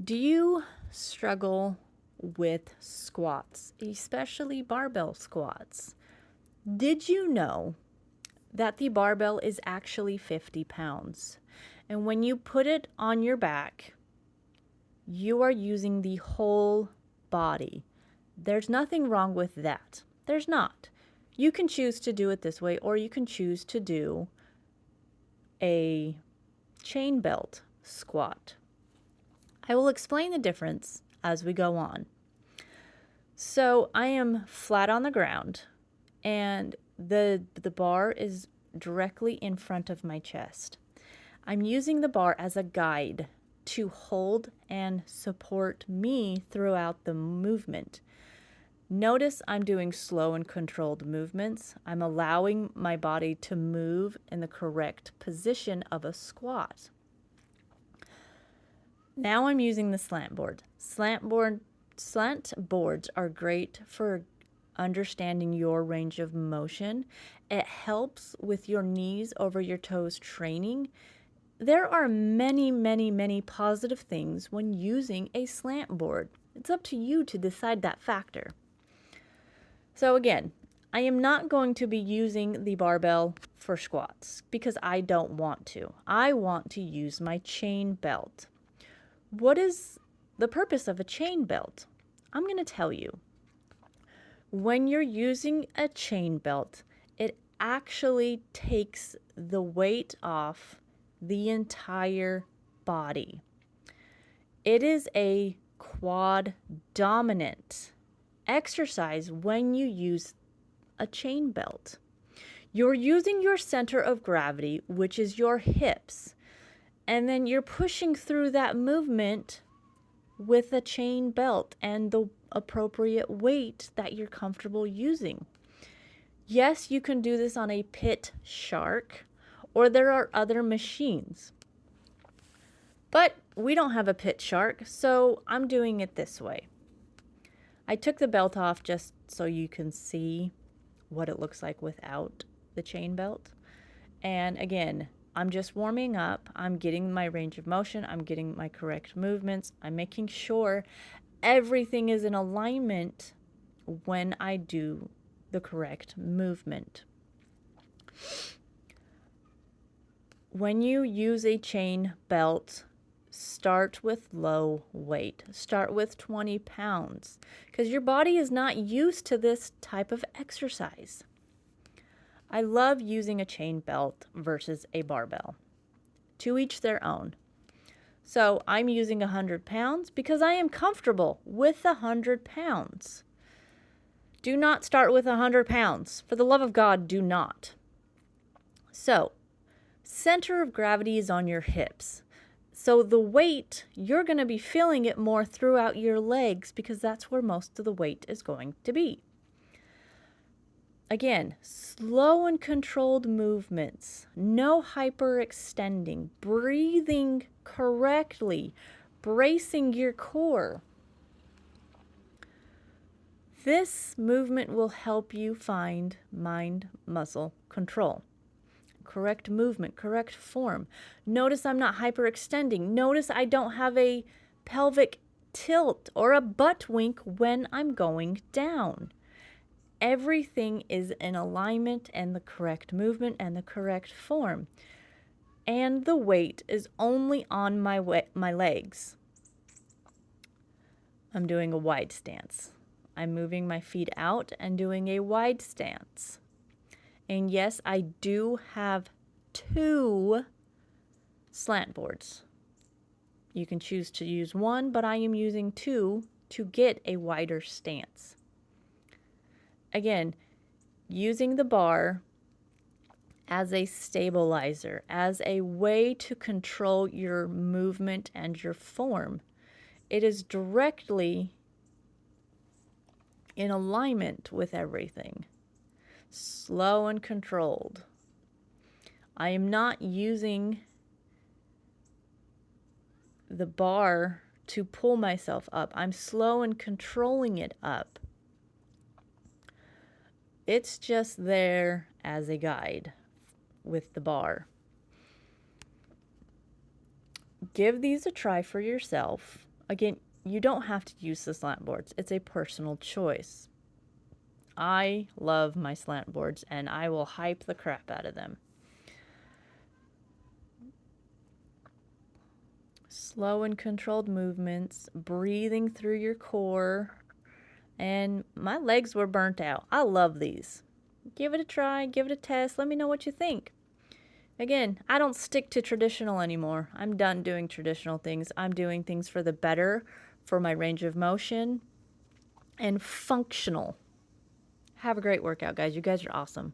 Do you struggle with squats, especially barbell squats? Did you know that the barbell is actually 50 pounds? And when you put it on your back, you are using the whole body. There's nothing wrong with that. There's not. You can choose to do it this way, or you can choose to do a chain belt squat. I will explain the difference as we go on. So I am flat on the ground, and the bar is directly in front of my chest. I'm using the bar as a guide to hold and support me throughout the movement. Notice I'm doing slow and controlled movements. I'm allowing my body to move in the correct position of a squat. Now I'm using the slant board. Slant boards are great for understanding your range of motion. It helps with your knees over your toes training. There are many, many, many positive things when using a slant board. It's up to you to decide that factor. So again, I am not going to be using the barbell for squats because I don't want to. I want to use my chain belt. What is the purpose of a chain belt? I'm going to tell you. When you're using a chain belt, it actually takes the weight off the entire body. It is a quad dominant exercise when you use a chain belt. You're using your center of gravity, which is your hips, and then you're pushing through that movement with a chain belt and the appropriate weight that you're comfortable using. Yes, you can do this on a Pit Shark, or there are other machines. But we don't have a Pit Shark, so I'm doing it this way. I took the belt off just so you can see what it looks like without the chain belt. And again, I'm just warming up. I'm getting my range of motion. I'm getting my correct movements. I'm making sure everything is in alignment when I do the correct movement. When you use a chain belt, start with low weight. Start with 20 pounds because your body is not used to this type of exercise. I love using a chain belt versus a barbell. To each their own. So I'm using 100 pounds because I am comfortable with 100 pounds. Do not start with 100 pounds. For the love of God, do not. So, center of gravity is on your hips. So the weight, you're going to be feeling it more throughout your legs because that's where most of the weight is going to be. Again, slow and controlled movements, no hyperextending, breathing correctly, bracing your core. This movement will help you find mind-muscle control. Correct movement, correct form. Notice I'm not hyperextending. Notice I don't have a pelvic tilt or a butt wink when I'm going down. Everything is in alignment and the correct movement and the correct form. And the weight is only on my legs. I'm doing a wide stance. I'm moving my feet out and doing a wide stance. And yes, I do have 2 slant boards. You can choose to use one, but I am using 2 to get a wider stance. Again, using the bar as a stabilizer, as a way to control your movement and your form. It is directly in alignment with everything. Slow and controlled. I am not using the bar to pull myself up. I'm slow and controlling it up. It's just there as a guide with the bar. Give these a try for yourself. Again, you don't have to use the slant boards. It's a personal choice. I love my slant boards and I will hype the crap out of them. Slow and controlled movements, breathing through your core, and my legs were burnt out. I love these. Give it a try, give it a test, let me know what you think. Again, I don't stick to traditional anymore. I'm done doing traditional things. I'm doing things for the better, for my range of motion, and functional. Have a great workout, guys. You guys are awesome.